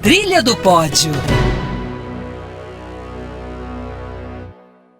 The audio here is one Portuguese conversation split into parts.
Trilha do Pódio.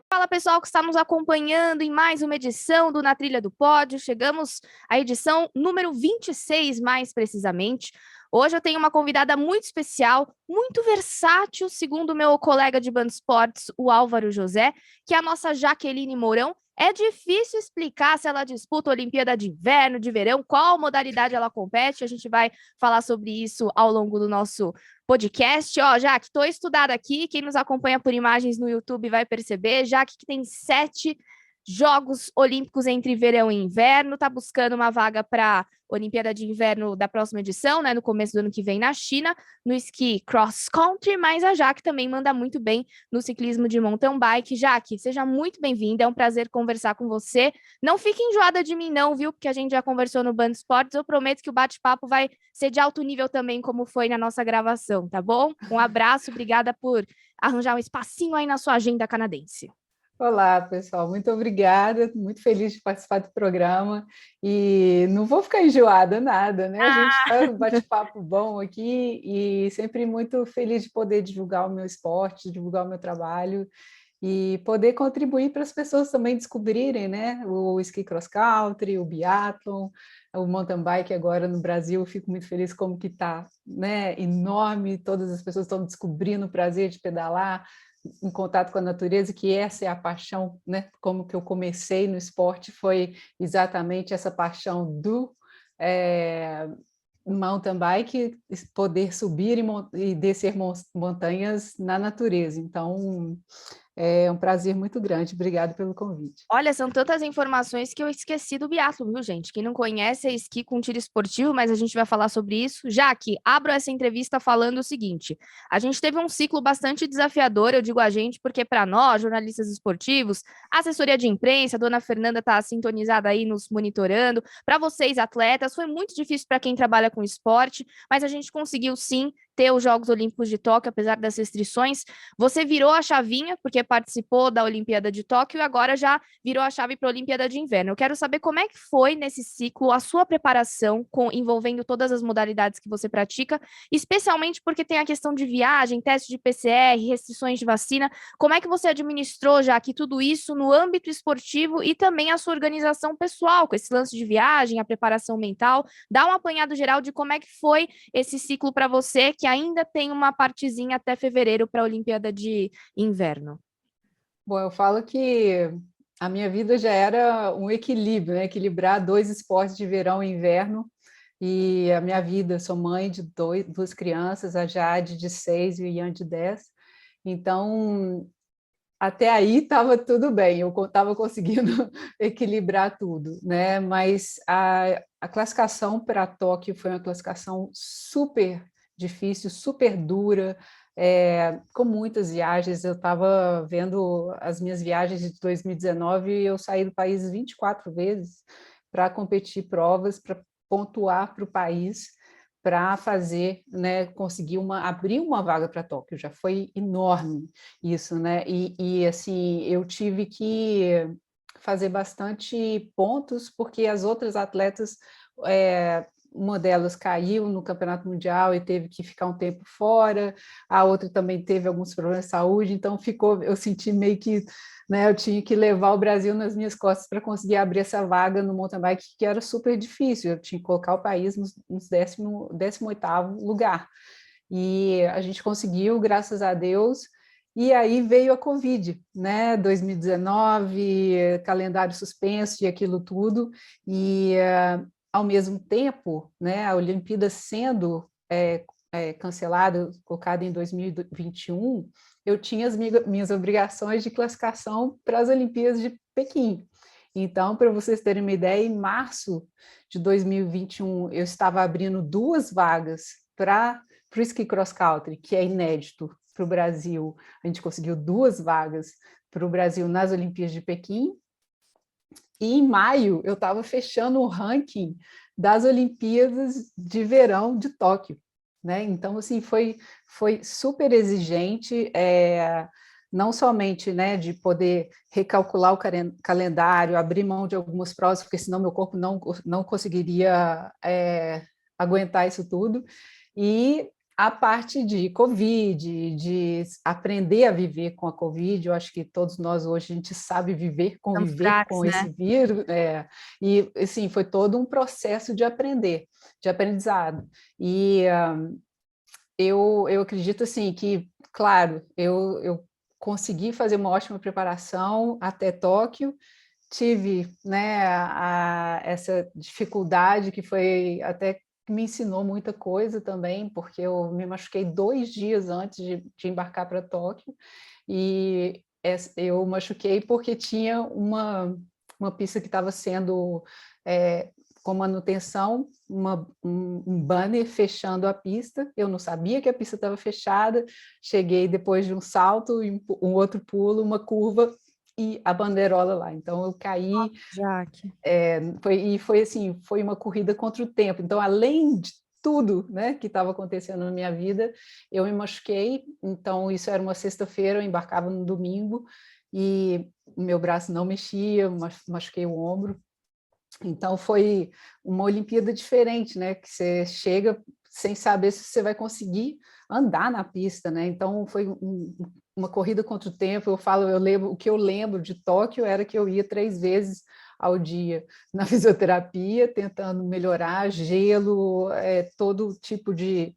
Fala pessoal que está nos acompanhando em mais uma edição do Na Trilha do Pódio. Chegamos à edição número 26, mais precisamente. Hoje eu tenho uma convidada muito especial, muito versátil, segundo o meu colega de Band Esportes, o Álvaro José, que é a nossa Jaqueline Mourão. É difícil explicar se ela disputa a Olimpíada de Inverno, de Verão, qual modalidade ela compete. A gente vai falar sobre isso ao longo do nosso podcast. Ó, Jaque, estou estudada aqui. Quem nos acompanha por imagens no YouTube vai perceber. Jaque que tem 7 Jogos Olímpicos entre verão e inverno, está buscando uma vaga para a Olimpíada de Inverno da próxima edição, né, no começo do ano que vem na China, no esqui cross country, mas a Jaque também manda muito bem no ciclismo de mountain bike. Jaque, seja muito bem-vinda, é um prazer conversar com você. Não fique enjoada de mim não, viu, porque a gente já conversou no Band Esportes, eu prometo que o bate-papo vai ser de alto nível também, como foi na nossa gravação, tá bom? Um abraço, obrigada por arranjar um espacinho aí na sua agenda canadense. Olá, pessoal, muito obrigada, muito feliz de participar do programa e não vou ficar enjoada nada, né? A gente está um bate-papo bom aqui e sempre muito feliz de poder divulgar o meu esporte, divulgar o meu trabalho e poder contribuir para as pessoas também descobrirem, né? O esqui cross country, o biathlon, o mountain bike agora no Brasil. Eu fico muito feliz como que está, né? Enorme, todas as pessoas estão descobrindo o prazer de pedalar, em contato com a natureza, que essa é a paixão, né? Como que eu comecei no esporte foi exatamente essa paixão do mountain bike, poder subir e descer montanhas na natureza. Então, é um prazer muito grande. Obrigado pelo convite. Olha, são tantas informações que eu esqueci do biatlo, viu, gente? Quem não conhece é esqui com tiro esportivo, mas a gente vai falar sobre isso. Já que abro essa entrevista falando o seguinte: a gente teve um ciclo bastante desafiador, eu digo a gente, porque para nós, jornalistas esportivos, a assessoria de imprensa, a dona Fernanda está sintonizada aí nos monitorando. Para vocês, atletas, foi muito difícil para quem trabalha com esporte, mas a gente conseguiu sim ter os Jogos Olímpicos de Tóquio, apesar das restrições. Você virou a chavinha, porque participou da Olimpíada de Tóquio e agora já virou a chave para a Olimpíada de Inverno. Eu quero saber como é que foi nesse ciclo a sua preparação envolvendo todas as modalidades que você pratica, especialmente porque tem a questão de viagem, teste de PCR, restrições de vacina. Como é que você administrou já que tudo isso no âmbito esportivo e também a sua organização pessoal, com esse lance de viagem, a preparação mental? Dá um apanhado geral de como é que foi esse ciclo para você, que ainda tem uma partezinha até fevereiro para a Olimpíada de Inverno. Bom, eu falo que a minha vida já era um equilíbrio, né? Equilibrar 2 esportes de verão e inverno. E a minha vida, sou mãe de 2 crianças, a Jade de 6 e o Ian de 10. Então, até aí estava tudo bem, eu estava conseguindo equilibrar tudo, né? Mas a classificação para Tóquio foi uma classificação super difícil, super dura, com muitas viagens. Eu estava vendo as minhas viagens de 2019 e eu saí do país 24 vezes para competir provas, para pontuar para o país, para fazer, né, conseguir abrir uma vaga para Tóquio. Já foi enorme isso, né? E assim, eu tive que fazer bastante pontos, porque as outras atletas, uma delas caiu no Campeonato Mundial e teve que ficar um tempo fora, a outra também teve alguns problemas de saúde, então eu senti meio que, né, eu tinha que levar o Brasil nas minhas costas para conseguir abrir essa vaga no mountain bike, que era super difícil, eu tinha que colocar o país nos 18º lugar. E a gente conseguiu, graças a Deus. E aí veio a Covid, né? 2019, calendário suspenso e aquilo tudo. E, ao mesmo tempo, né, a Olimpíada sendo cancelada, colocada em 2021, eu tinha as minhas obrigações de classificação para as Olimpíadas de Pequim. Então, para vocês terem uma ideia, em março de 2021, eu estava abrindo 2 vagas para o esqui cross country, que é inédito para o Brasil. A gente conseguiu 2 vagas para o Brasil nas Olimpíadas de Pequim. E em maio eu estava fechando o ranking das Olimpíadas de Verão de Tóquio, né? Então, assim, foi super exigente, não somente, né, de poder recalcular o calendário, abrir mão de algumas provas, porque senão meu corpo não conseguiria aguentar isso tudo. E A parte de Covid, de aprender a viver com a Covid, eu acho que todos nós hoje a gente sabe viver, Estamos conviver craques, com né? esse vírus, e assim, foi todo um processo de aprender, de aprendizado. E eu acredito assim que, claro, eu consegui fazer uma ótima preparação até Tóquio, tive, né, essa dificuldade que foi até que me ensinou muita coisa também, porque eu me machuquei 2 dias antes de embarcar para Tóquio, e eu machuquei porque tinha uma pista que estava sendo com manutenção, um banner fechando a pista, eu não sabia que a pista estava fechada, cheguei depois de um salto e um outro pulo, uma curva, e a bandeirola lá. Então eu caí, Jaque. foi assim, foi uma corrida contra o tempo. Então, além de tudo, né, que estava acontecendo na minha vida, eu me machuquei. Então, isso era uma sexta-feira, eu embarcava no domingo e o meu braço não mexia, machuquei o ombro. Então, foi uma Olimpíada diferente, né? Que você chega sem saber se você vai conseguir andar na pista, né? Então, foi uma corrida contra o tempo. Eu lembro, o que eu lembro de Tóquio era que eu ia 3 vezes ao dia na fisioterapia, tentando melhorar gelo, todo tipo de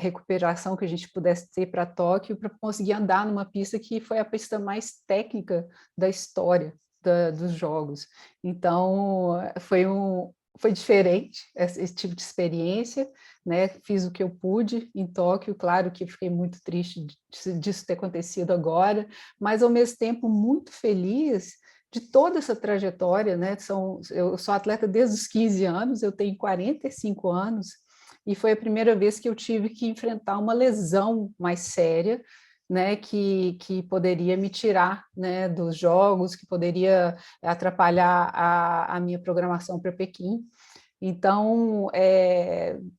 recuperação que a gente pudesse ter para Tóquio, para conseguir andar numa pista que foi a pista mais técnica da história dos jogos. Então, foi diferente esse tipo de experiência, né? Fiz o que eu pude em Tóquio, claro que fiquei muito triste disso ter acontecido agora, mas ao mesmo tempo muito feliz de toda essa trajetória, né? Eu sou atleta desde os 15 anos, eu tenho 45 anos, e foi a primeira vez que eu tive que enfrentar uma lesão mais séria, né, que poderia me tirar, né, dos jogos, que poderia atrapalhar a minha programação para Pequim. Então,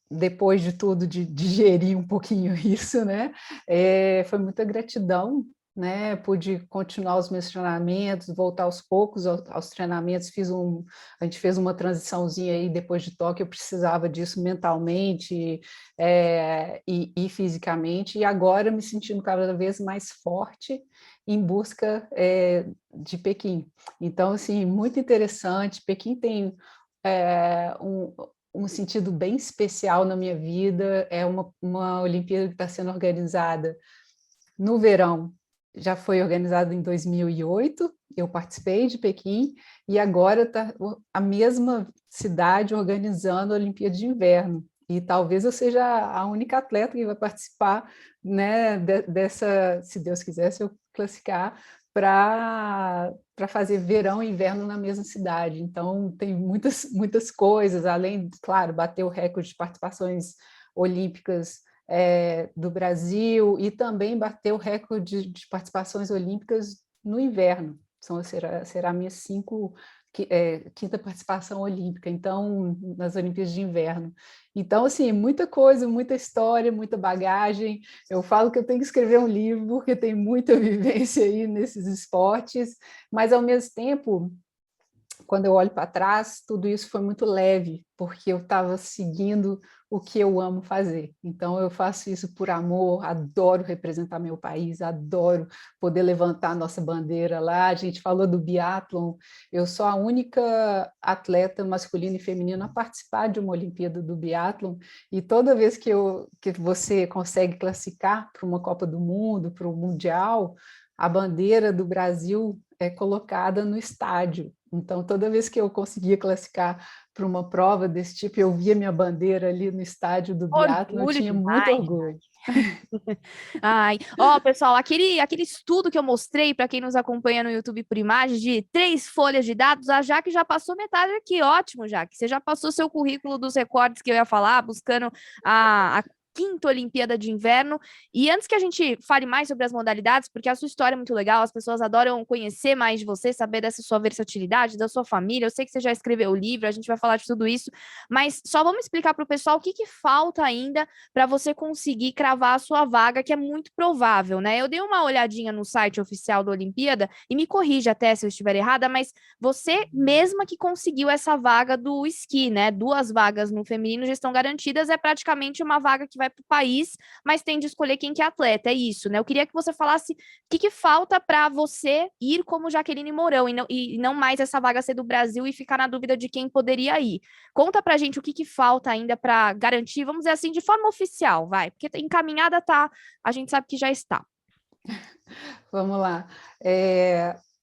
depois de tudo, de digerir um pouquinho isso, né, foi muita gratidão, né, pude continuar os meus treinamentos, voltar aos poucos aos treinamentos, a gente fez uma transiçãozinha aí depois de Tóquio, eu precisava disso mentalmente e fisicamente, e agora me sentindo cada vez mais forte em busca de Pequim. Então, assim, muito interessante, Pequim tem um sentido bem especial na minha vida. É uma Olimpíada que está sendo organizada no verão. Já foi organizada em 2008, eu participei de Pequim, e agora está a mesma cidade organizando a Olimpíada de Inverno. E talvez eu seja a única atleta que vai participar, né, dessa, se Deus quiser, se eu classificar, para fazer verão e inverno na mesma cidade. Então, tem muitas coisas, além, claro, bater o recorde de participações olímpicas do Brasil e também bater o recorde de participações olímpicas no inverno. Será a minha quinta participação olímpica, então, nas Olimpíadas de Inverno. Então, assim, muita coisa, muita história, muita bagagem. Eu falo que eu tenho que escrever um livro, porque tem muita vivência aí nesses esportes, mas, ao mesmo tempo, quando eu olho para trás, tudo isso foi muito leve, porque eu estava seguindo o que eu amo fazer. Então, eu faço isso por amor, adoro representar meu país, adoro poder levantar a nossa bandeira lá. A gente falou do biatlon, eu sou a única atleta masculina e feminina a participar de uma Olimpíada do biatlon, e toda vez que você consegue classificar para uma Copa do Mundo, para o Mundial, a bandeira do Brasil é colocada no estádio. Então, toda vez que eu conseguia classificar para uma prova desse tipo, eu via minha bandeira ali no estádio do biatlon, eu Orgulho tinha muito demais. orgulho. Ai, ó, pessoal, aquele estudo que eu mostrei para quem nos acompanha no YouTube por imagem de 3 folhas de dados, a Jaque já passou metade aqui. Ótimo, Jaque. Você já passou seu currículo dos recordes que eu ia falar, buscando a quinta Olimpíada de Inverno. E antes que a gente fale mais sobre as modalidades, porque a sua história é muito legal, as pessoas adoram conhecer mais de você, saber dessa sua versatilidade, da sua família. Eu sei que você já escreveu o livro, a gente vai falar de tudo isso, mas só vamos explicar para o pessoal o que falta ainda para você conseguir cravar a sua vaga, que é muito provável, né? Eu dei uma olhadinha no site oficial da Olimpíada e me corrija até se eu estiver errada, mas você mesma que conseguiu essa vaga do esqui, né? 2 vagas no feminino já estão garantidas, é praticamente uma vaga que vai vai para o país, mas tem de escolher quem que é atleta, é isso, né? Eu queria que você falasse o que falta para você ir como Jaqueline Mourão e não mais essa vaga ser do Brasil e ficar na dúvida de quem poderia ir. Conta pra gente o que falta ainda para garantir, vamos dizer assim, de forma oficial, vai, porque encaminhada tá, a gente sabe que já está. Vamos lá.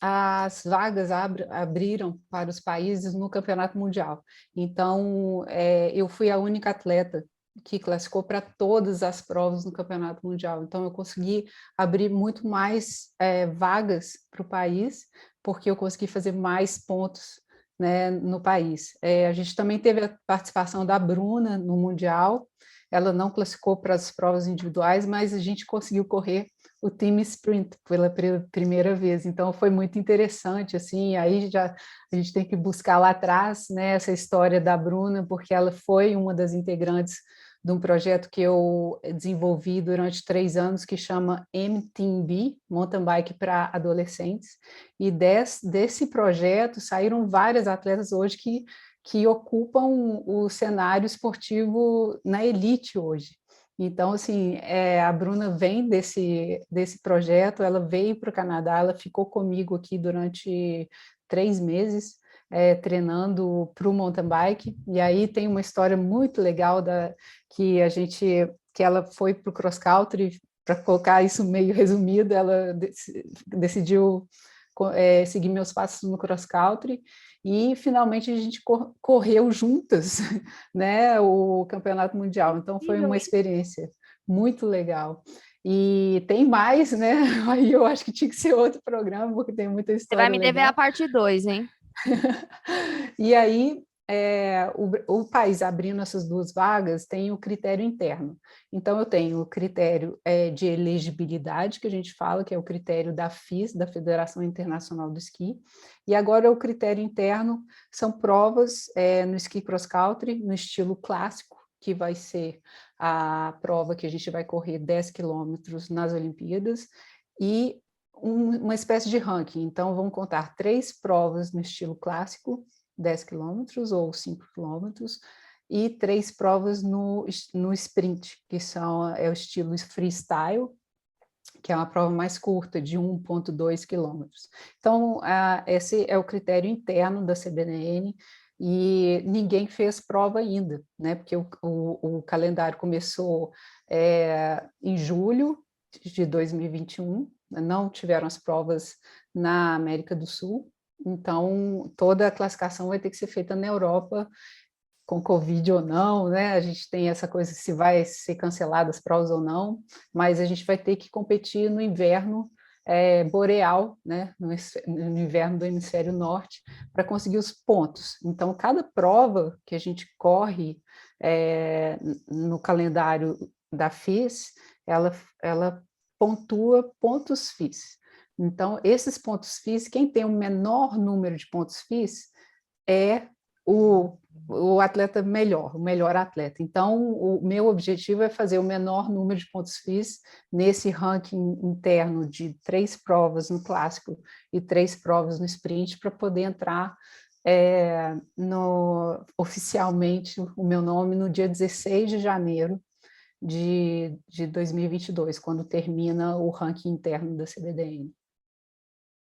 As vagas abriram para os países no Campeonato Mundial. Então, eu fui a única atleta que classificou para todas as provas no Campeonato Mundial. Então, eu consegui abrir muito mais vagas para o país, porque eu consegui fazer mais pontos, né, no país. A gente também teve a participação da Bruna no Mundial. Ela não classificou para as provas individuais, mas a gente conseguiu correr o time sprint pela primeira vez, então foi muito interessante, assim, aí já a gente tem que buscar lá atrás, né, essa história da Bruna, porque ela foi uma das integrantes de um projeto que eu desenvolvi durante 3 anos, que chama MTB, Mountain Bike para Adolescentes, e desse projeto saíram várias atletas hoje que ocupam o cenário esportivo na elite hoje. Então, assim, a Bruna vem desse projeto, ela veio para o Canadá, ela ficou comigo aqui durante 3 meses, treinando para o mountain bike, e aí tem uma história muito legal que ela foi para o cross country, para colocar isso meio resumido, ela decidiu seguir meus passos no cross country, e finalmente a gente correu juntas, né, o Campeonato Mundial. Então foi uma experiência muito legal. E tem mais, né? Aí eu acho que tinha que ser outro programa, porque tem muita Você vai história me dever legal. a parte 2, hein? E aí, o país abrindo essas 2 vagas tem o critério interno. Então, eu tenho o critério de elegibilidade, que a gente fala, que é o critério da FIS, da Federação Internacional do Esqui, e agora o critério interno são provas no esqui cross country, no estilo clássico, que vai ser a prova que a gente vai correr 10 quilômetros nas Olimpíadas, e uma espécie de ranking. Então, vamos contar 3 provas no estilo clássico, 10 quilômetros ou 5 quilômetros, e 3 provas no sprint, que é o estilo freestyle, que é uma prova mais curta, de 1,2 quilômetros. Então, esse é o critério interno da CBNN, e ninguém fez prova ainda, né? Porque o calendário começou em julho de 2021, não tiveram as provas na América do Sul, então toda a classificação vai ter que ser feita na Europa, com Covid ou não, né? A gente tem essa coisa se vai ser canceladas as provas ou não, mas a gente vai ter que competir no inverno boreal, né? No inverno do hemisfério norte, para conseguir os pontos. Então, cada prova que a gente corre no calendário da FIS, ela pontua pontos FIS. Então, esses pontos FIS, quem tem o menor número de pontos FIS é o atleta melhor, o melhor atleta. Então, o meu objetivo é fazer o menor número de pontos FIS nesse ranking interno de 3 provas no clássico e 3 provas no sprint, para poder entrar oficialmente o meu nome no dia 16 de janeiro de 2022, quando termina o ranking interno da CBDN.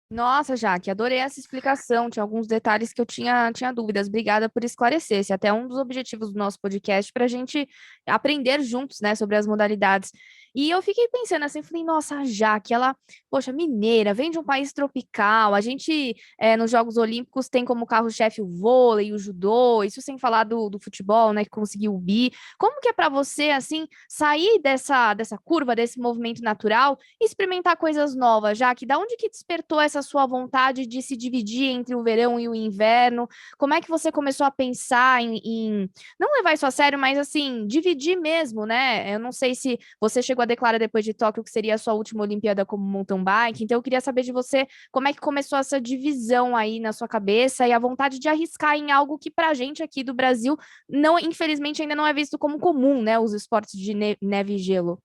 Nossa, Jaque, adorei essa explicação. Tinha alguns detalhes que eu tinha dúvidas. Obrigada por esclarecer. Esse é até um dos objetivos do nosso podcast para a gente aprender juntos, né, sobre as modalidades. E eu fiquei pensando assim, falei, nossa, a Jaque, ela, poxa, mineira, vem de um país tropical. A gente, nos Jogos Olímpicos, tem como carro-chefe o vôlei, o judô, isso sem falar do futebol, né, que conseguiu o bi. Como que é para você, assim, sair dessa curva, desse movimento natural e experimentar coisas novas, Jaque? Da onde que despertou essa sua vontade de se dividir entre o verão e o inverno? Como é que você começou a pensar em não levar isso a sério, mas assim, dividir mesmo, né? Eu não sei se você chegou a declarar depois de Tóquio que seria a sua última Olimpíada como mountain bike, então eu queria saber de você como é que começou essa divisão aí na sua cabeça e a vontade de arriscar em algo que pra gente aqui do Brasil, não, infelizmente, ainda não é visto como comum, né? Os esportes de neve e gelo.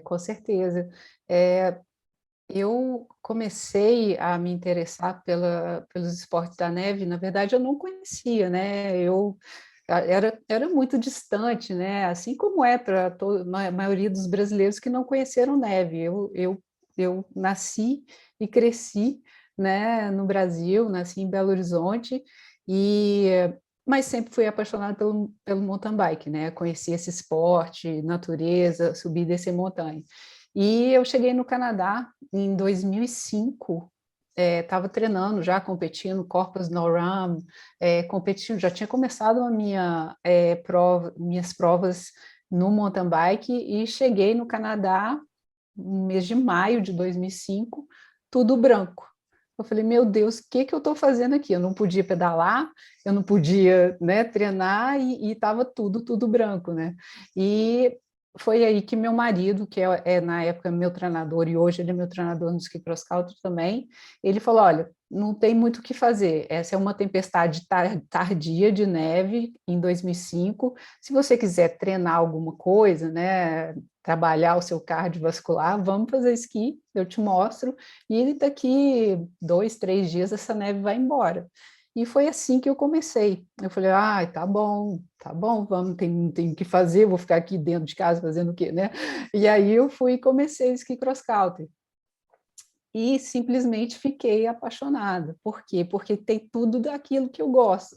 Com certeza. Eu comecei a me interessar pelos esportes da neve, na verdade eu não conhecia, né? Eu era muito distante, né? Assim como é para a maioria dos brasileiros que não conheceram neve. Eu nasci e cresci, né, no Brasil, nasci em Belo Horizonte, e, mas sempre fui apaixonada pelo mountain bike, né? Conheci esse esporte, natureza, subir e descer montanha. E eu cheguei no Canadá em 2005, estava treinando já, competindo, Corpus no Ram, competindo, já tinha começado minhas provas no mountain bike e cheguei no Canadá no mês de maio de 2005, tudo branco. Eu falei, meu Deus, o que eu estou fazendo aqui? Eu não podia pedalar, eu não podia, né, treinar e estava tudo branco, né? E foi aí que meu marido, que na época meu treinador e hoje ele é meu treinador no ski cross country também, ele falou, olha, não tem muito o que fazer, essa é uma tempestade tardia de neve em 2005, se você quiser treinar alguma coisa, né, trabalhar o seu cardiovascular, vamos fazer esqui, eu te mostro, e daqui 2, 3 dias essa neve vai embora. E foi assim que eu comecei. Eu falei, tá bom, vamos, tem que fazer, vou ficar aqui dentro de casa fazendo o quê, né? E aí eu fui e comecei o esqui cross country. E simplesmente fiquei apaixonada. Por quê? Porque tem tudo daquilo que eu gosto.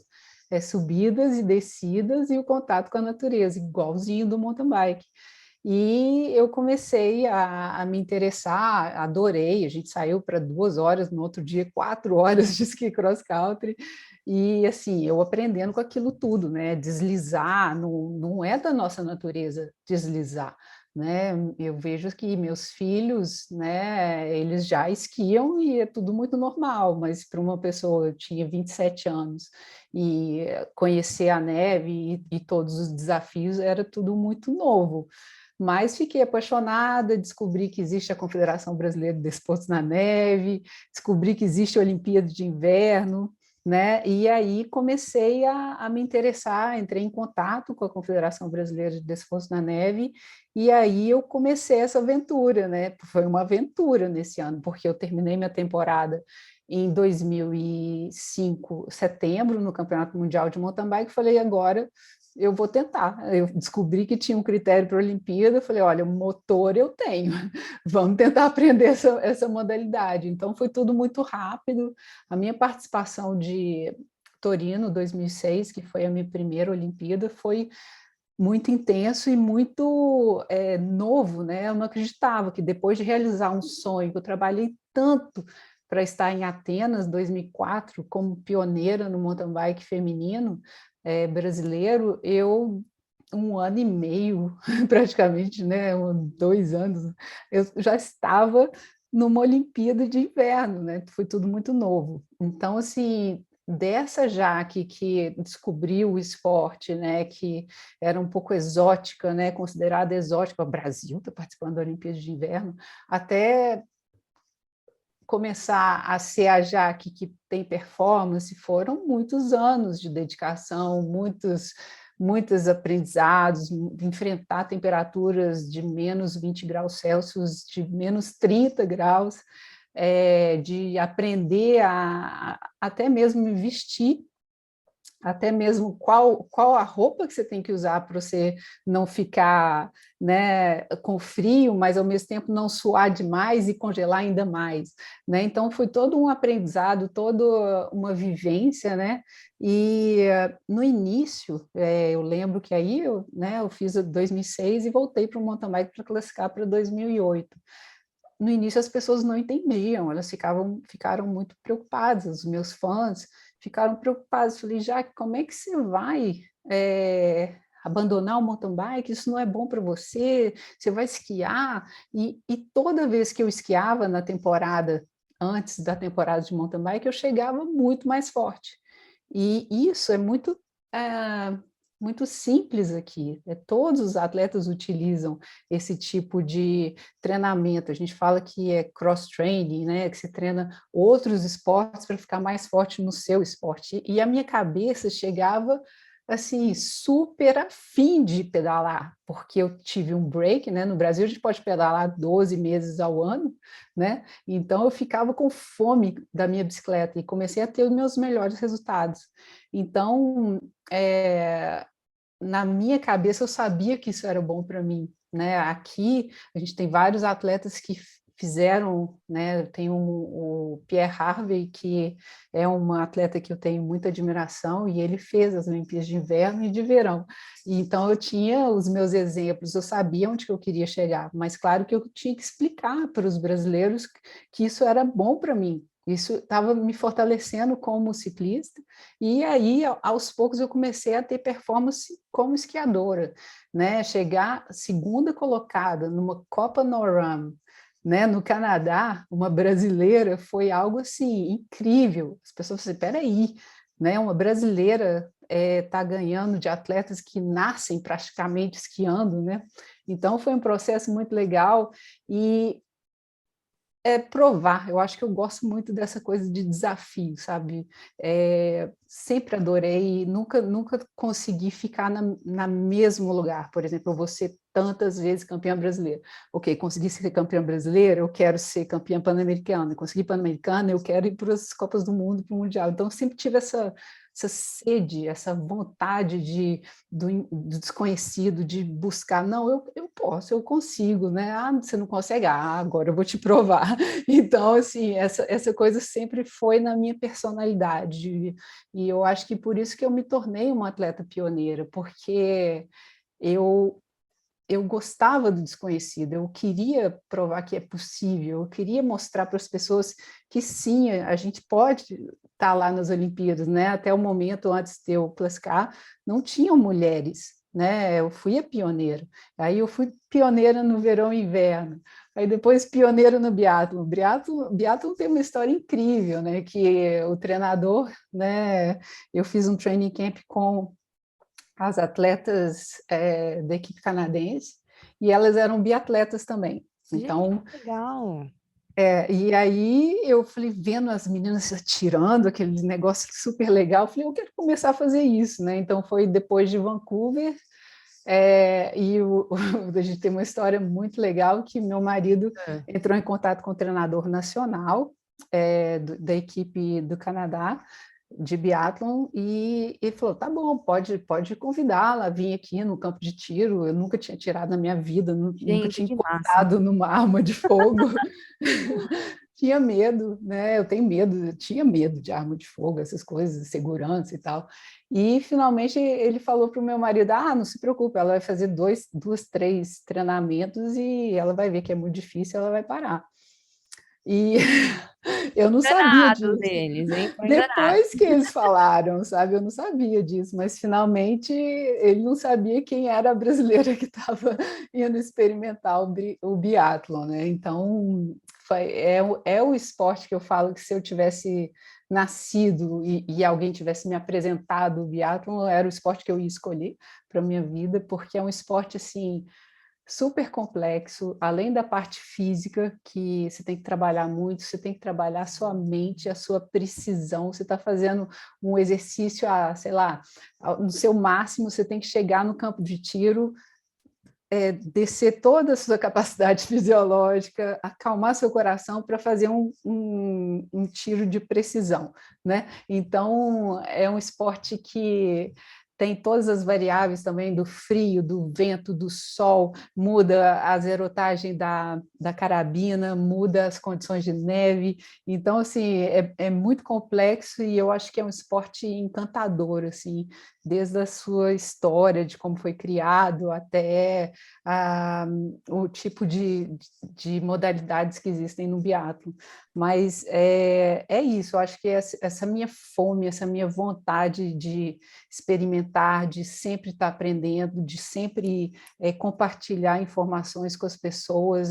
É subidas e descidas e o contato com a natureza, igualzinho do mountain bike. E eu comecei a me interessar, adorei. A gente saiu para 2 horas, no outro dia, 4 horas de esqui cross country. E assim, eu aprendendo com aquilo tudo, né? Deslizar, não é da nossa natureza deslizar, né? Eu vejo que meus filhos, né, eles já esquiam e é tudo muito normal, mas para uma pessoa, eu tinha 27 anos, e conhecer a neve e todos os desafios era tudo muito novo. Mas fiquei apaixonada, descobri que existe a Confederação Brasileira de Desportos na Neve, descobri que existe a Olimpíada de Inverno, né? E aí comecei a me interessar, entrei em contato com a Confederação Brasileira de Desportos na Neve, e aí eu comecei essa aventura, né? Foi uma aventura nesse ano, porque eu terminei minha temporada em 2005, setembro, no Campeonato Mundial de Mountain Bike, falei, agora eu vou tentar. Eu descobri que tinha um critério para a Olimpíada, eu falei, olha, motor eu tenho, vamos tentar aprender essa modalidade. Então, foi tudo muito rápido. A minha participação de Torino 2006, que foi a minha primeira Olimpíada, foi muito intenso e muito novo, né? Eu não acreditava que depois de realizar um sonho, que eu trabalhei tanto para estar em Atenas 2004 como pioneira no mountain bike feminino brasileiro, eu 1 ano e meio, praticamente, né, 2 anos, eu já estava numa Olimpíada de Inverno, né? Foi tudo muito novo. Então, assim, dessa Jaque que descobriu o esporte, né, que era um pouco exótica, né, considerada exótica, o Brasil está participando da Olimpíada de Inverno, até começar a ser a Jaque que tem performance, foram muitos anos de dedicação, muitos aprendizados, enfrentar temperaturas de menos 20 graus Celsius, de menos 30 graus, de aprender até mesmo me vestir, até mesmo qual a roupa que você tem que usar para você não ficar, né, com frio, mas ao mesmo tempo não suar demais e congelar ainda mais, né? Então foi todo um aprendizado, toda uma vivência, né? E no início, eu lembro que aí eu fiz 2006 e voltei para o mountain bike para classificar para 2008. No início as pessoas não entendiam, elas ficaram muito preocupadas, os meus fãs ficaram preocupados. Falei, Jaque, como é que você vai abandonar o mountain bike? Isso não é bom para você, você vai esquiar. E toda vez que eu esquiava na temporada, antes da temporada de mountain bike, eu chegava muito mais forte. E isso é muito simples aqui. Todos os atletas utilizam esse tipo de treinamento. A gente fala que é cross-training, né? Que você treina outros esportes para ficar mais forte no seu esporte. E a minha cabeça chegava assim, super afim de pedalar, porque eu tive um break, né? No Brasil a gente pode pedalar 12 meses ao ano, né? Então eu ficava com fome da minha bicicleta e comecei a ter os meus melhores resultados. Então, na minha cabeça eu sabia que isso era bom para mim, né? Aqui a gente tem vários atletas que fizeram, né? Tem o Pierre Harvey, que é um atleta que eu tenho muita admiração, e ele fez as Olimpíadas de Inverno e de Verão. E então eu tinha os meus exemplos, eu sabia onde que eu queria chegar, mas claro que eu tinha que explicar para os brasileiros que isso era bom para mim. Isso estava me fortalecendo como ciclista, e aí, aos poucos, eu comecei a ter performance como esquiadora, né? Chegar segunda colocada numa Copa NORAM, né, no Canadá, uma brasileira, foi algo assim incrível. As pessoas falam assim, peraí, né, uma brasileira está ganhando de atletas que nascem praticamente esquiando, né? Então foi um processo muito legal e provar. Eu acho que eu gosto muito dessa coisa de desafio, sabe? Sempre adorei, nunca consegui ficar na mesmo lugar. Por exemplo, eu vou ser tantas vezes campeã brasileira. Ok, consegui ser campeã brasileira, eu quero ser campeã pan-americana. Consegui pan-americana, eu quero ir para as Copas do Mundo, para o Mundial. Então, eu sempre tive essa sede, essa vontade do desconhecido, de buscar. Não, eu posso, eu consigo, né? Ah, você não consegue? Ah, agora eu vou te provar. Então, assim, essa coisa sempre foi na minha personalidade. E eu acho que por isso que eu me tornei uma atleta pioneira, porque eu eu gostava do desconhecido, eu queria provar que é possível, eu queria mostrar para as pessoas que sim, a gente pode estar lá nas Olimpíadas, né? Até o momento antes de eu classificar, não tinham mulheres, né? Eu fui a pioneira. Aí eu fui pioneira no verão e inverno. Aí depois pioneira no biatlo. Biatlo tem uma história incrível, né? Que o treinador, né? Eu fiz um training camp com as atletas da equipe canadense, e elas eram biatletas também. Gente, Então, que legal. e aí eu falei, vendo as meninas se atirando, aquele negócio super legal, eu falei, eu quero começar a fazer isso, né? Então foi depois de Vancouver, a gente tem uma história muito legal que meu marido É. entrou em contato com o treinador nacional da equipe do Canadá, de biatlon, e ele falou, tá bom, pode convidá-la a vir aqui no campo de tiro. Eu nunca tinha tirado na minha vida, nunca Gente, tinha que massa. encostado numa arma de fogo. Tinha medo, né? Eu tenho medo, eu tinha medo de arma de fogo, essas coisas, segurança e tal. E finalmente ele falou para o meu marido: ah, não se preocupe, ela vai fazer duas, três treinamentos e ela vai ver que é muito difícil, ela vai parar. E eu não sabia Enganados disso. eles, hein? Foi enganado. Depois que eles falaram, sabe? Eu não sabia disso, mas finalmente ele não sabia quem era a brasileira que estava indo experimentar o biatlon, né? Então, é o esporte que eu falo que se eu tivesse nascido e alguém tivesse me apresentado o biatlon, era o esporte que eu ia escolher para a minha vida, porque é um esporte, assim, super complexo, além da parte física, que você tem que trabalhar muito, você tem que trabalhar a sua mente, a sua precisão, você está fazendo um exercício, sei lá, no seu máximo, você tem que chegar no campo de tiro, descer toda a sua capacidade fisiológica, acalmar seu coração para fazer um tiro de precisão, né? Então, é um esporte que tem todas as variáveis também do frio, do vento, do sol, muda a zerotagem da carabina, muda as condições de neve. Então, assim, é muito complexo e eu acho que é um esporte encantador, assim, desde a sua história, de como foi criado, até o tipo de modalidades que existem no biatlo. Mas é isso, eu acho que essa minha fome, essa minha vontade de experimentar, de sempre estar aprendendo, de sempre compartilhar informações com as pessoas.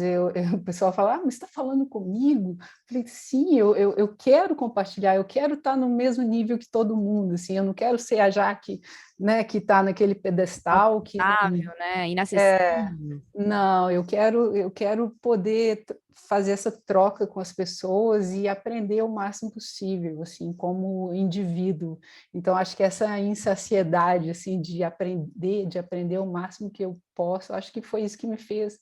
O pessoal fala, mas você está falando comigo? Eu falei, sim, eu quero compartilhar, eu quero estar no mesmo nível que todo mundo, assim, eu não quero ser a Jaque, né, que está naquele pedestal, que não, Inalcançável, né? Inacessível. não, eu quero poder fazer essa troca com as pessoas e aprender o máximo possível, assim, como indivíduo. Então, acho que essa insaciedade, assim, de aprender o máximo que eu posso, acho que foi isso que me fez,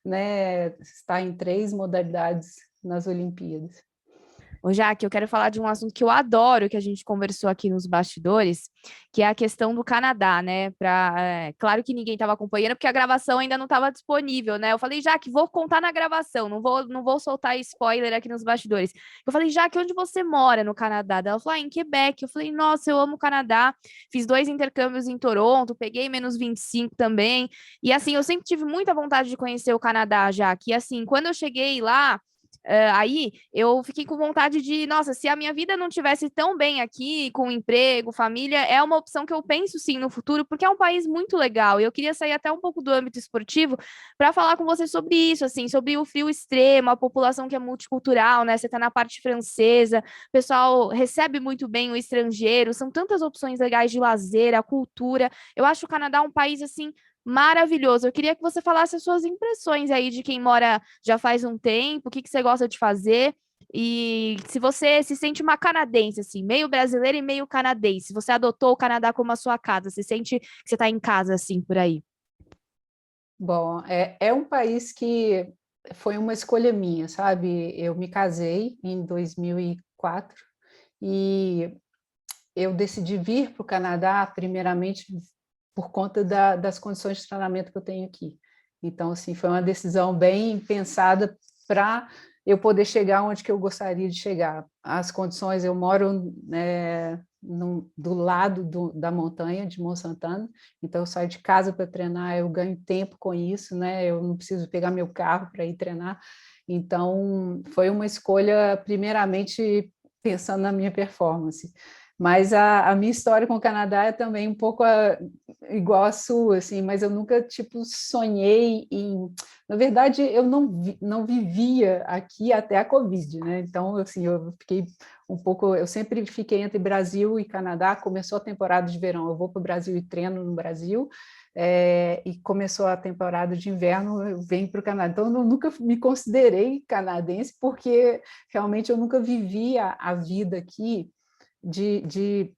né, estar em 3 modalidades nas Olimpíadas. Ô, Jaque, eu quero falar de um assunto que eu adoro, que a gente conversou aqui nos bastidores, que é a questão do Canadá, né? Claro que ninguém estava acompanhando, porque a gravação ainda não estava disponível, né? Eu falei, Jaque, vou contar na gravação, não vou soltar spoiler aqui nos bastidores. Eu falei, Jaque, onde você mora no Canadá? Ela falou, em Quebec. Eu falei, nossa, eu amo o Canadá. Fiz 2 intercâmbios em Toronto, peguei -25 também. E assim, eu sempre tive muita vontade de conhecer o Canadá, Jaque. E assim, quando eu cheguei lá, aí eu fiquei com vontade de, nossa, se a minha vida não tivesse tão bem aqui, com emprego, família, é uma opção que eu penso sim no futuro, porque é um país muito legal. E eu queria sair até um pouco do âmbito esportivo para falar com você sobre isso, assim, sobre o frio extremo, a população que é multicultural, né? Você está na parte francesa, o pessoal recebe muito bem o estrangeiro, são tantas opções legais de lazer, a cultura. Eu acho o Canadá um país assim maravilhoso. Eu queria que você falasse as suas impressões aí de quem mora já faz um tempo, o que que você gosta de fazer e se você se sente uma canadense, assim, meio brasileira e meio canadense. Você adotou o Canadá como a sua casa, você sente que você está em casa, assim, por aí? Bom, é um país que foi uma escolha minha, sabe? Eu me casei em 2004 e eu decidi vir para o Canadá, primeiramente, por conta das condições de treinamento que eu tenho aqui. Então, assim, foi uma decisão bem pensada para eu poder chegar onde que eu gostaria de chegar. As condições, eu moro, né, do lado da montanha de Mont Santana, então eu saio de casa para treinar, eu ganho tempo com isso, né? Eu não preciso pegar meu carro para ir treinar. Então, foi uma escolha, primeiramente, pensando na minha performance. Mas a minha história com o Canadá é também um pouco igual à sua, assim, mas eu nunca, tipo, sonhei em... Na verdade, eu não vivia aqui até a Covid, né? Então, assim, eu fiquei um pouco... Eu sempre fiquei entre Brasil e Canadá. Começou a temporada de verão, eu vou para o Brasil e treino no Brasil, e começou a temporada de inverno, eu venho para o Canadá. Então, eu nunca me considerei canadense, porque realmente eu nunca vivi a vida aqui de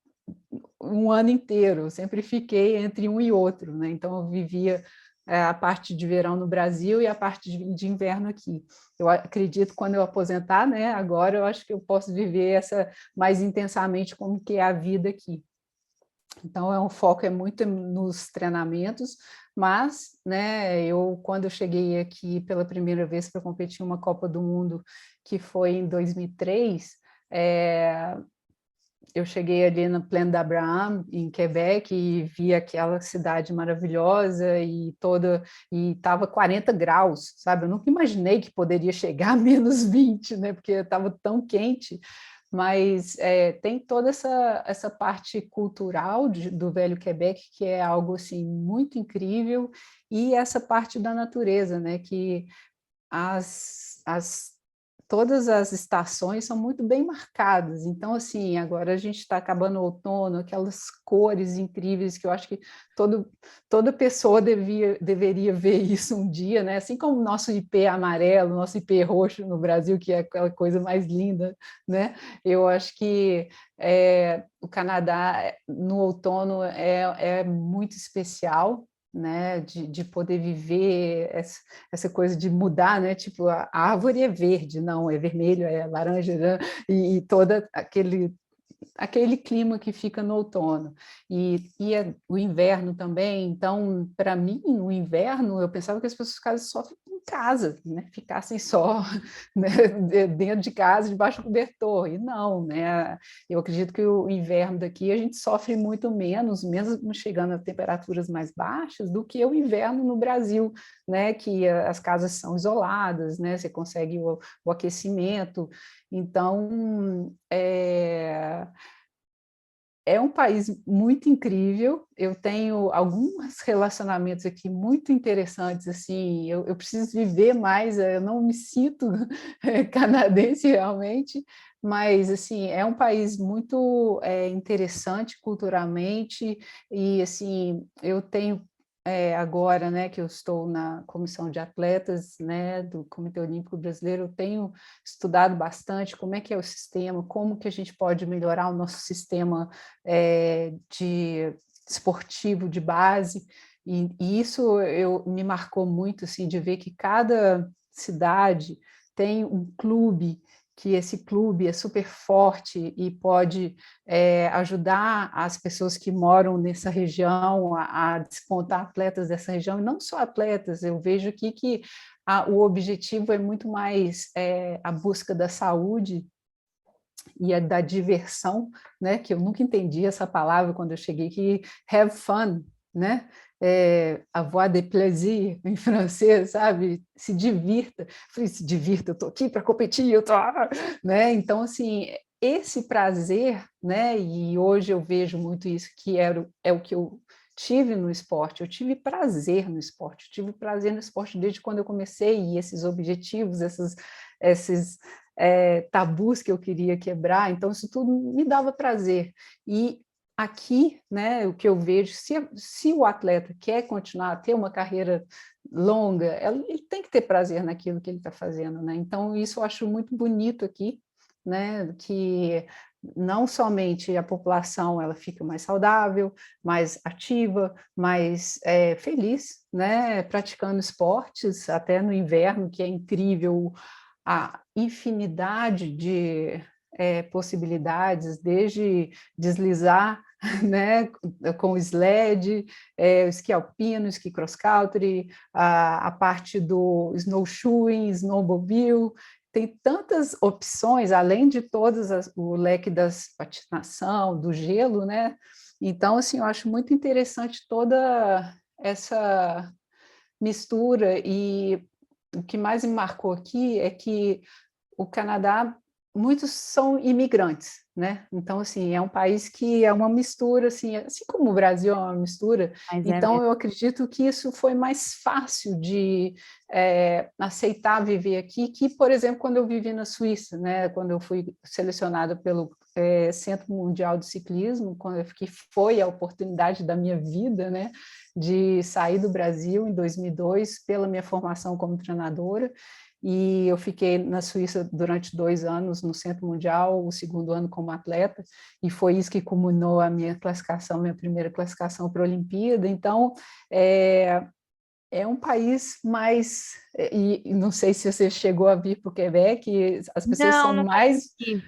um ano inteiro, eu sempre fiquei entre um e outro, né? Então eu vivia a parte de verão no Brasil e a parte de inverno aqui. Eu acredito que quando eu aposentar, né, agora eu acho que eu posso viver essa mais intensamente como que é a vida aqui. Então o foco é muito nos treinamentos, mas, né, quando eu cheguei aqui pela primeira vez para competir uma Copa do Mundo, que foi em 2003, eu cheguei ali na Plaine d'Abraham, em Quebec, e vi aquela cidade maravilhosa e estava 40 graus, sabe? Eu nunca imaginei que poderia chegar a -20, né? Porque estava tão quente. Mas tem toda essa parte cultural do Velho Quebec, que é algo assim muito incrível, e essa parte da natureza, né? Que todas as estações são muito bem marcadas. Então, assim, agora a gente está acabando o outono, aquelas cores incríveis que eu acho que toda pessoa deveria ver isso um dia, né? Assim como o nosso ipê amarelo, nosso ipê roxo no Brasil, que é aquela coisa mais linda, né? Eu acho que o Canadá, no outono, é muito especial, né, de poder viver essa coisa de mudar, né, tipo, a árvore é verde, não, é vermelho, é laranja, né? E todo aquele clima que fica no outono. E o inverno também, então, para mim, no inverno, eu pensava que as pessoas ficassem só em casa, né? Ficassem só, né, dentro de casa, debaixo do cobertor, e não, né? Eu acredito que o inverno daqui a gente sofre muito menos, mesmo chegando a temperaturas mais baixas, do que o inverno no Brasil, né? Que as casas são isoladas, né? Você consegue o aquecimento, então, é um país muito incrível, eu tenho alguns relacionamentos aqui muito interessantes, assim, eu preciso viver mais, eu não me sinto canadense realmente, mas, assim, é um país muito interessante culturalmente e, assim, eu tenho agora, né, que eu estou na comissão de atletas, né, do Comitê Olímpico Brasileiro, eu tenho estudado bastante como é que é o sistema, como que a gente pode melhorar o nosso sistema de esportivo de base, e isso me marcou muito, assim, de ver que cada cidade tem um clube, que esse clube é super forte e pode ajudar as pessoas que moram nessa região a despontar atletas dessa região, e não só atletas, eu vejo aqui que o objetivo é muito mais a busca da saúde e da diversão, né? Que eu nunca entendi essa palavra quando eu cheguei aqui, have fun, né? Avoir de plaisir, em francês, sabe? Se divirta. Falei, se divirta, eu estou aqui para competir, eu tô... né? Então, assim, esse prazer, né? E hoje eu vejo muito isso, que é o que eu tive no esporte, eu tive prazer no esporte, eu tive prazer no esporte desde quando eu comecei, e esses objetivos, esses tabus que eu queria quebrar, então isso tudo me dava prazer. E aqui, né, o que eu vejo, se o atleta quer continuar a ter uma carreira longa, ele tem que ter prazer naquilo que ele está fazendo, né? Então isso eu acho muito bonito aqui, né, que não somente a população ela fica mais saudável, mais ativa, mais feliz, né, praticando esportes, até no inverno, que é incrível a infinidade de possibilidades, desde deslizar, né, com o sled, o esqui alpino, o esqui cross-country, a parte do snowshoeing, snowmobile, tem tantas opções, além de o leque das patinação, do gelo, né? Então, assim, eu acho muito interessante toda essa mistura, e o que mais me marcou aqui é que o Canadá, muitos são imigrantes, né? Então, assim, é um país que é uma mistura, assim como o Brasil é uma mistura, Mas é então mesmo. eu acredito que isso foi mais fácil de aceitar viver aqui, que, por exemplo, quando eu vivi na Suíça, né? Quando eu fui selecionada pelo Centro Mundial de Ciclismo, que foi a oportunidade da minha vida, né? De sair do Brasil em 2002, pela minha formação como treinadora, e eu fiquei na Suíça durante 2 anos no Centro Mundial, o segundo ano como atleta, e foi isso que culminou a minha classificação, minha primeira classificação para a Olimpíada. Então, é um país mais, e não sei se você chegou a vir para o Quebec, as pessoas Não, não conheci.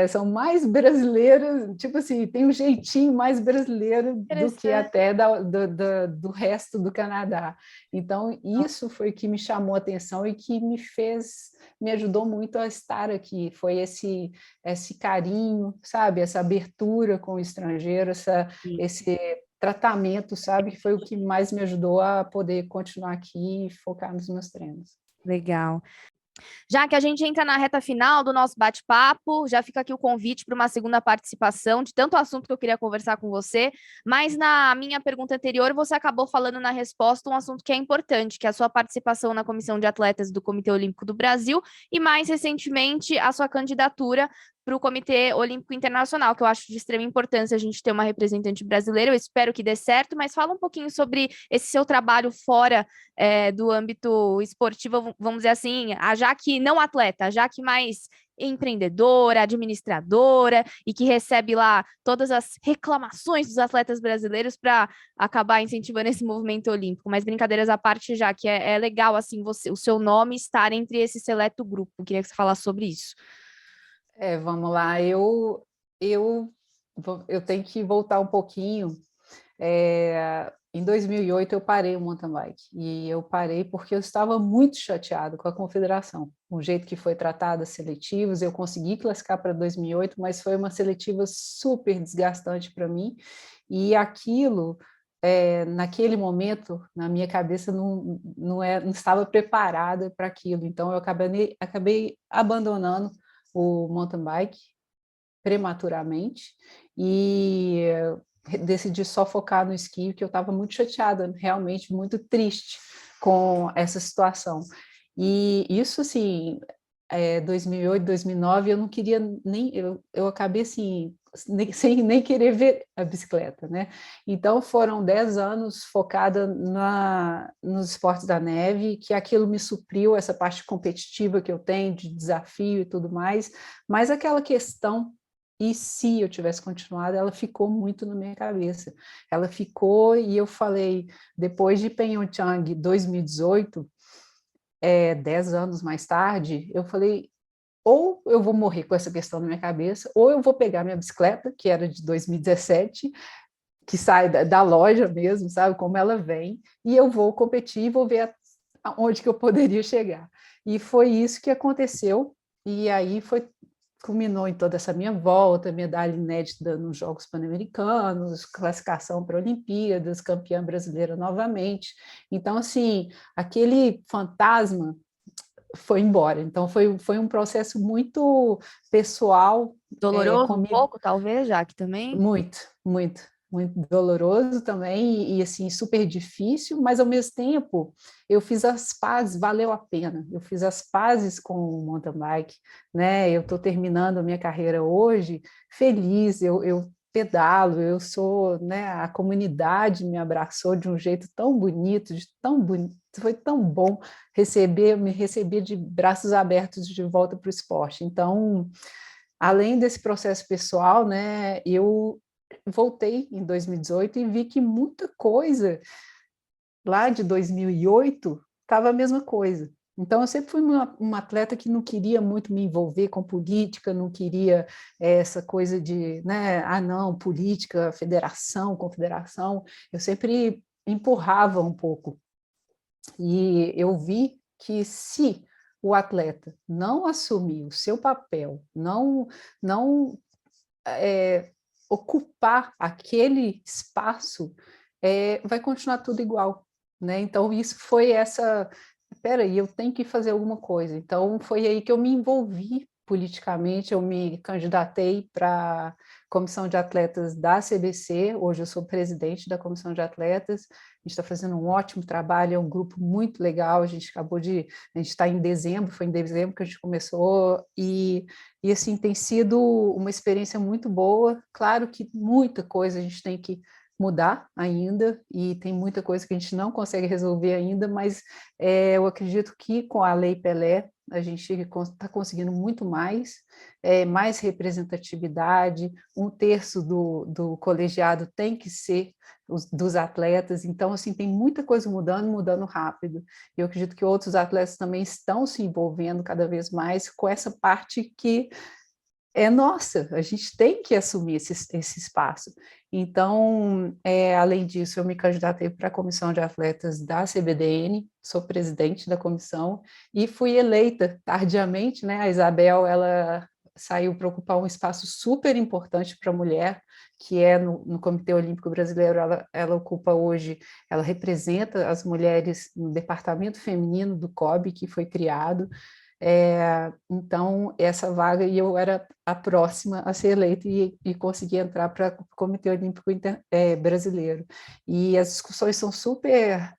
são mais brasileiras, tipo assim, tem um jeitinho mais brasileiro do que Interessante. até do resto do Canadá. Então, isso foi que me chamou a atenção e que me ajudou muito a estar aqui. Foi esse carinho, sabe? Essa abertura com o estrangeiro, esse tratamento, sabe? Que foi o que mais me ajudou a poder continuar aqui e focar nos meus treinos. Legal. Já que a gente entra na reta final do nosso bate-papo, já fica aqui o convite para uma segunda participação de tanto assunto que eu queria conversar com você, mas na minha pergunta anterior você acabou falando na resposta um assunto que é importante, que é a sua participação na Comissão de Atletas do Comitê Olímpico do Brasil e, mais recentemente, a sua candidatura para o Comitê Olímpico Internacional, que eu acho de extrema importância a gente ter uma representante brasileira. Eu espero que dê certo, mas fala um pouquinho sobre esse seu trabalho fora do âmbito esportivo, vamos dizer assim, a Jaque não atleta, a Jaque mais empreendedora, administradora e que recebe lá todas as reclamações dos atletas brasileiros para acabar incentivando esse movimento olímpico. Mas brincadeiras à parte, já que é legal assim o seu nome estar entre esse seleto grupo. Queria que você falasse sobre isso. Vamos lá, eu, eu tenho que voltar um pouquinho. Em 2008 eu parei o mountain bike, e eu parei porque eu estava muito chateado com a confederação, o jeito que foi tratada as seletivas. Eu consegui classificar para 2008, mas foi uma seletiva super desgastante para mim, e aquilo, naquele momento, na minha cabeça, não estava preparada para aquilo, então eu acabei abandonando o mountain bike prematuramente, e decidi só focar no esqui, porque eu estava muito chateada, realmente muito triste com essa situação. E isso, assim, 2008, 2009, eu não queria nem... Eu acabei, assim, sem nem querer ver a bicicleta, né? Então foram 10 anos focada nos esportes da neve, que aquilo me supriu, essa parte competitiva que eu tenho, de desafio e tudo mais, mas aquela questão, e se eu tivesse continuado, ela ficou muito na minha cabeça. Ela ficou, e eu falei, depois de Pyeongchang 2018, 10 anos mais tarde, eu falei, ou eu vou morrer com essa questão na minha cabeça, ou eu vou pegar minha bicicleta, que era de 2017, que sai da loja mesmo, sabe, como ela vem, e eu vou competir e vou ver aonde que eu poderia chegar. E foi isso que aconteceu, e aí culminou em toda essa minha volta, medalha inédita nos Jogos Pan-Americanos, classificação para Olimpíadas, campeã brasileira novamente. Então, assim, aquele fantasma foi embora. Então, foi um processo muito pessoal, Doloroso um comigo, pouco, talvez, já que também. muito, muito, muito doloroso também, e assim, super difícil, mas ao mesmo tempo eu fiz as pazes, valeu a pena. Eu fiz as pazes com o mountain bike, né? Eu estou terminando a minha carreira hoje feliz, eu pedalo, eu sou, né? A comunidade me abraçou de um jeito tão bonito, tão bonito, foi tão bom me receber de braços abertos de volta para o esporte. Então, além desse processo pessoal, né, eu voltei em 2018 e vi que muita coisa lá de 2008 estava a mesma coisa. Então, eu sempre fui uma atleta que não queria muito me envolver com política, não queria essa coisa de, né, não, política, federação, confederação. Eu sempre empurrava um pouco. E eu vi que se o atleta não assumir o seu papel, não ocupar aquele espaço, vai continuar tudo igual, né? Então isso foi espera aí, eu tenho que fazer alguma coisa. Então foi aí que eu me envolvi politicamente, eu me candidatei para a comissão de atletas da CBC, hoje eu sou presidente da comissão de atletas, a gente está fazendo um ótimo trabalho, é um grupo muito legal, a gente está em dezembro, foi em dezembro que a gente começou, e assim, tem sido uma experiência muito boa. Claro que muita coisa a gente tem que mudar ainda, e tem muita coisa que a gente não consegue resolver ainda, mas eu acredito que com a Lei Pelé a gente está conseguindo muito mais, mais representatividade, 1/3 do colegiado tem que ser dos atletas, então assim, tem muita coisa mudando rápido. Eu acredito que outros atletas também estão se envolvendo cada vez mais com essa parte que é nossa, a gente tem que assumir esse espaço. Então, além disso, eu me candidatei para a comissão de atletas da CBDN, sou presidente da comissão, e fui eleita tardiamente, né? A Isabel, ela saiu para ocupar um espaço super importante para a mulher, que é no Comitê Olímpico Brasileiro, ela ocupa hoje, ela representa as mulheres no departamento feminino do COB, que foi criado. Então, essa vaga, e eu era a próxima a ser eleita e consegui entrar para o Comitê Olímpico Brasileiro. E as discussões são super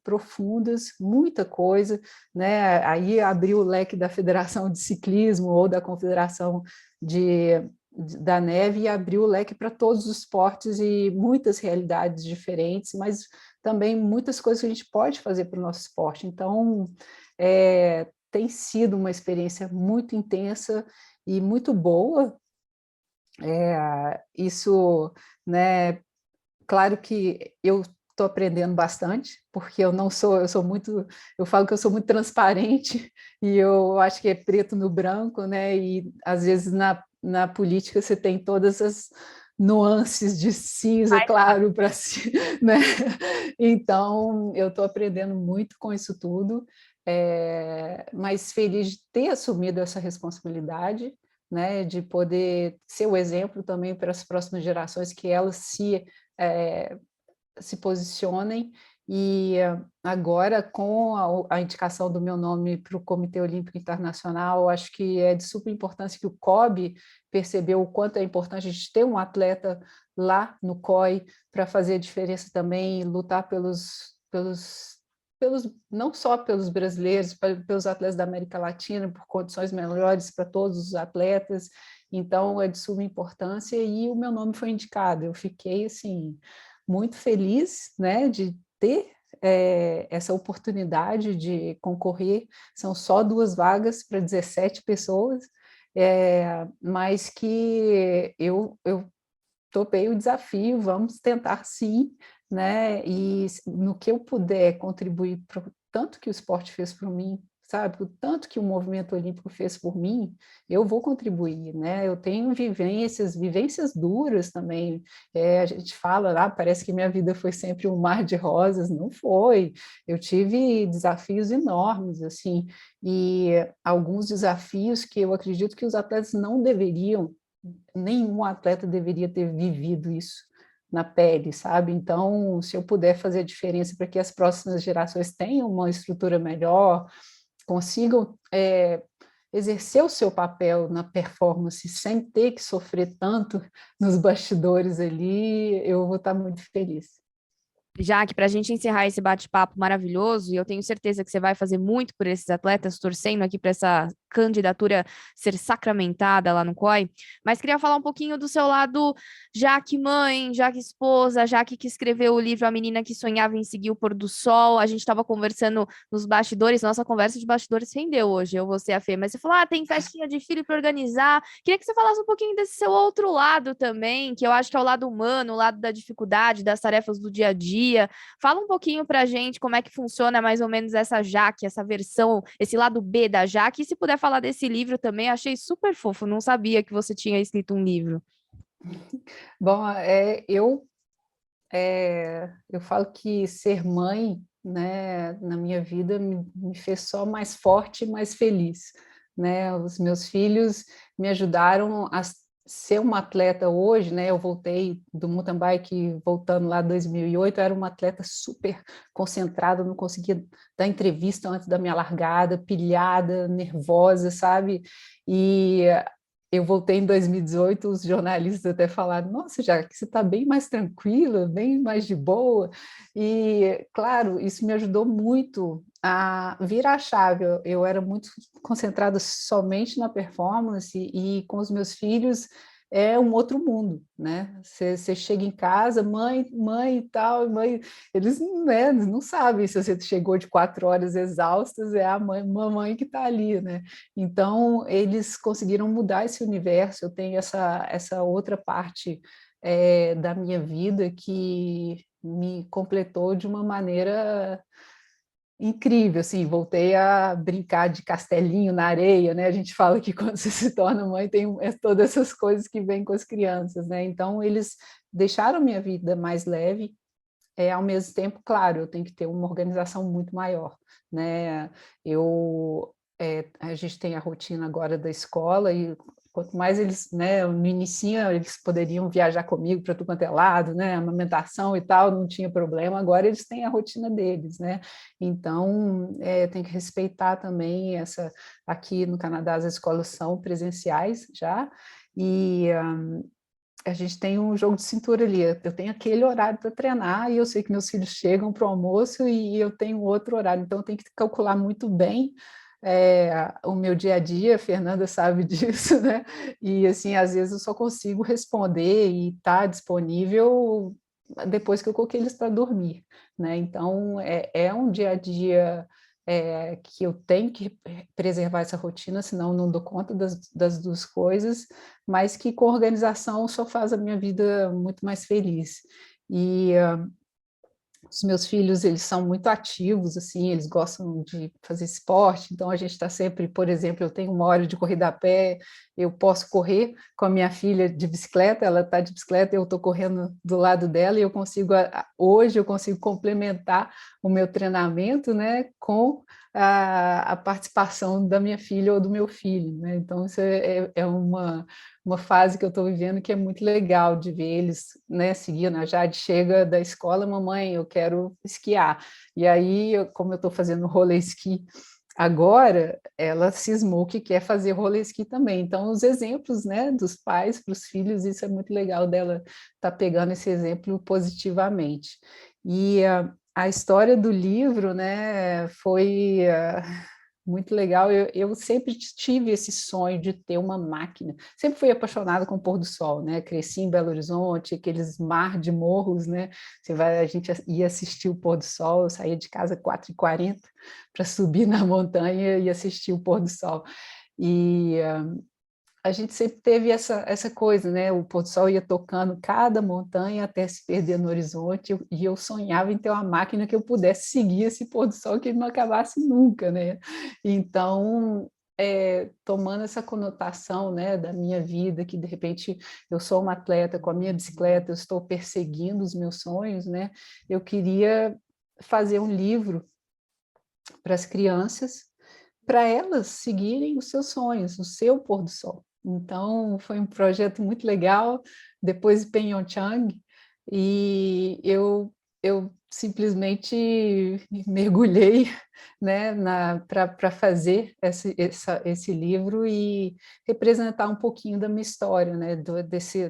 profundas, muita coisa, né? Aí abriu o leque da Federação de Ciclismo ou da Confederação da Neve e abriu o leque para todos os esportes e muitas realidades diferentes, mas também muitas coisas que a gente pode fazer para o nosso esporte. Então, tem sido uma experiência muito intensa e muito boa. Isso, né? Claro que eu estou aprendendo bastante, porque eu falo que eu sou muito transparente e eu acho que é preto no branco, né? E às vezes na política você tem todas as nuances de cinza claro para si, né? Então eu estou aprendendo muito com isso tudo, mas feliz de ter assumido essa responsabilidade, né? De poder ser o exemplo também para as próximas gerações, que elas se posicionem, e agora com a indicação do meu nome para o Comitê Olímpico Internacional, acho que é de super importância que o COB percebeu o quanto é importante a gente ter um atleta lá no COI para fazer a diferença também, lutar não só pelos brasileiros, pelos atletas da América Latina, por condições melhores para todos os atletas, então é de suma importância e o meu nome foi indicado. Eu fiquei, assim, muito feliz, né, de ter essa oportunidade de concorrer. São só 2 vagas para 17 pessoas, mas que eu topei o desafio, vamos tentar sim, né? E no que eu puder contribuir para o tanto que o esporte fez por mim, sabe? O tanto que o movimento olímpico fez por mim, eu vou contribuir, né? Eu tenho vivências duras também. A gente fala lá, parece que minha vida foi sempre um mar de rosas, não foi. Eu tive desafios enormes, assim, e alguns desafios que eu acredito que os atletas não deveriam, nenhum atleta deveria ter vivido isso na pele, sabe? Então, se eu puder fazer a diferença para que as próximas gerações tenham uma estrutura melhor, consigam exercer o seu papel na performance sem ter que sofrer tanto nos bastidores ali, eu vou estar muito feliz. Jaque, para a gente encerrar esse bate-papo maravilhoso, e eu tenho certeza que você vai fazer muito por esses atletas, torcendo aqui para essa candidatura ser sacramentada lá no COI, mas queria falar um pouquinho do seu lado, Jaque mãe, Jaque esposa, Jaque que escreveu o livro A Menina que Sonhava em Seguir o Pôr do Sol. A gente estava conversando nos bastidores, nossa conversa de bastidores rendeu hoje, eu, você e a Fê, mas você falou, tem festinha de filho para organizar. Queria que você falasse um pouquinho desse seu outro lado também, que eu acho que é o lado humano, o lado da dificuldade, das tarefas do dia a dia. Fala um pouquinho pra gente como é que funciona mais ou menos essa Jaque, essa versão, esse lado B da Jaque. E se puder falar desse livro também, achei super fofo. Não sabia que você tinha escrito um livro. Bom, eu falo que ser mãe, né, na minha vida me fez só mais forte e mais feliz, né? Os meus filhos me ajudaram a ser uma atleta hoje, né? Eu voltei do mountain bike, voltando lá em 2008, eu era uma atleta super concentrada, não conseguia dar entrevista antes da minha largada, pilhada, nervosa, sabe? E eu voltei em 2018, os jornalistas até falaram, nossa, já que você está bem mais tranquila, bem mais de boa, e, claro, isso me ajudou muito a virar a chave. Eu era muito concentrada somente na performance e com os meus filhos é um outro mundo, né? Você chega em casa, mãe e tal, mãe, eles, né, não sabem se você chegou de 4 horas exaustas, é a mamãe que está ali, né? Então, eles conseguiram mudar esse universo. Eu tenho essa outra parte da minha vida que me completou de uma maneira incrível, assim, voltei a brincar de castelinho na areia, né? A gente fala que quando você se torna mãe tem todas essas coisas que vêm com as crianças, né? Então, eles deixaram minha vida mais leve, ao mesmo tempo, claro, eu tenho que ter uma organização muito maior, né? A gente tem a rotina agora da escola e quanto mais eles, né, no inicinho eles poderiam viajar comigo para tudo quanto é lado, né, amamentação e tal, não tinha problema, agora eles têm a rotina deles, né? Então, tem que respeitar também aqui no Canadá as escolas são presenciais já, e a gente tem um jogo de cintura ali. Eu tenho aquele horário para treinar e eu sei que meus filhos chegam para o almoço e eu tenho outro horário, então eu tenho que calcular muito bem o meu dia a dia. A Fernanda sabe disso, né? E assim, às vezes eu só consigo responder e estar disponível depois que eu coloquei eles para dormir, né? Então é um dia a dia que eu tenho que preservar essa rotina, senão eu não dou conta das duas coisas, mas que com organização só faz a minha vida muito mais feliz. E os meus filhos, eles são muito ativos, assim, eles gostam de fazer esporte, então a gente está sempre, por exemplo, eu tenho uma hora de corrida a pé, eu posso correr com a minha filha de bicicleta, ela está de bicicleta, eu estou correndo do lado dela e eu consigo, hoje eu consigo complementar o meu treinamento, né, com a participação da minha filha ou do meu filho, né? Então isso é uma fase que eu estou vivendo que é muito legal de ver eles, né, seguindo. A Jade chega da escola, mamãe, eu quero esquiar. E aí, como eu estou fazendo roller ski agora, ela cismou que quer fazer roller ski também. Então, os exemplos, né, dos pais para os filhos, isso é muito legal dela estar pegando esse exemplo positivamente. E a história do livro, né, foi muito legal. Eu sempre tive esse sonho de ter uma máquina. Sempre fui apaixonada com o pôr do sol, né? Cresci em Belo Horizonte, aqueles mar de morros, né? A gente ia assistir o pôr do sol, eu saía de casa às 4h40 para subir na montanha e assistir o pôr do sol. E a gente sempre teve essa coisa, né? O pôr do sol ia tocando cada montanha até se perder no horizonte, e eu sonhava em ter uma máquina que eu pudesse seguir esse pôr do sol, que ele não acabasse nunca, né? Então, tomando essa conotação, né, da minha vida, que de repente eu sou uma atleta com a minha bicicleta, eu estou perseguindo os meus sonhos, né? Eu queria fazer um livro para as crianças, para elas seguirem os seus sonhos, o seu pôr do sol. Então, foi um projeto muito legal, depois de Pyeongchang, e eu simplesmente mergulhei, né, para fazer esse livro e representar um pouquinho da minha história, né,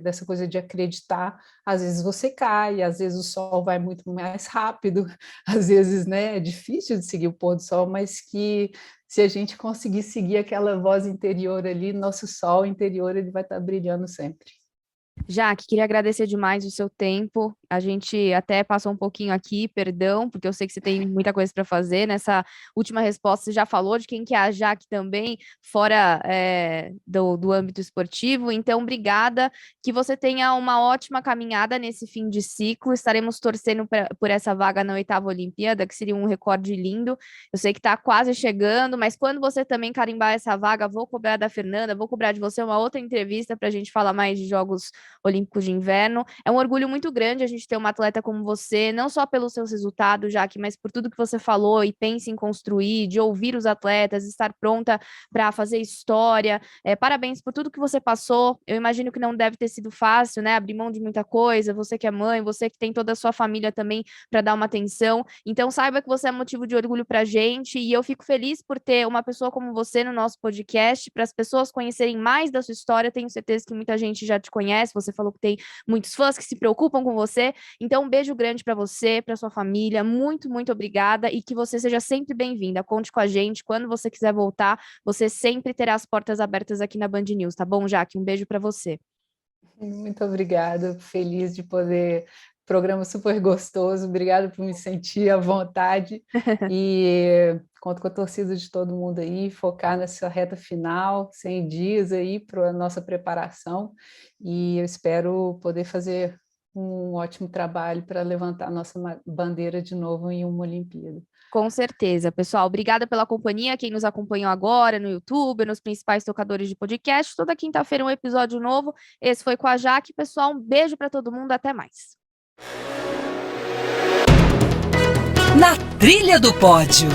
dessa coisa de acreditar. Às vezes você cai, às vezes o sol vai muito mais rápido, às vezes, né, é difícil de seguir o pôr do sol, mas que se a gente conseguir seguir aquela voz interior ali, nosso sol interior ele vai estar brilhando sempre. Jaque, queria agradecer demais o seu tempo. A gente até passou um pouquinho aqui, perdão, porque eu sei que você tem muita coisa para fazer. Nessa última resposta, você já falou de quem que é a Jaque também, fora do âmbito esportivo. Então, obrigada. Que você tenha uma ótima caminhada nesse fim de ciclo. Estaremos torcendo por essa vaga na 8ª Olimpíada, que seria um recorde lindo. Eu sei que está quase chegando, mas quando você também carimbar essa vaga, vou cobrar da Fernanda, vou cobrar de você uma outra entrevista para a gente falar mais de Jogos Olímpicos de Inverno. É um orgulho muito grande a gente ter uma atleta como você, não só pelos seus resultados, Jaque, mas por tudo que você falou e pensa em construir, de ouvir os atletas, estar pronta para fazer história. Parabéns por tudo que você passou. Eu imagino que não deve ter sido fácil, né? Abrir mão de muita coisa, você que é mãe, você que tem toda a sua família também para dar uma atenção. Então, saiba que você é motivo de orgulho para a gente e eu fico feliz por ter uma pessoa como você no nosso podcast, para as pessoas conhecerem mais da sua história. Tenho certeza que muita gente já te conhece, você falou que tem muitos fãs que se preocupam com você. Então, um beijo grande para você, para sua família. Muito, muito obrigada e que você seja sempre bem-vinda. Conte com a gente. Quando você quiser voltar, você sempre terá as portas abertas aqui na Band News, tá bom, Jaque? Um beijo para você. Muito obrigada, feliz de poder. Programa super gostoso, obrigada por me sentir à vontade e conto com a torcida de todo mundo aí, focar nessa reta final, 100 dias aí para a nossa preparação e eu espero poder fazer um ótimo trabalho para levantar a nossa bandeira de novo em uma Olimpíada. Com certeza, pessoal. Obrigada pela companhia, quem nos acompanhou agora no YouTube, nos principais tocadores de podcast. Toda quinta-feira um episódio novo. Esse foi com a Jaque. Pessoal, um beijo para todo mundo. Até mais. Na Trilha do Pódio.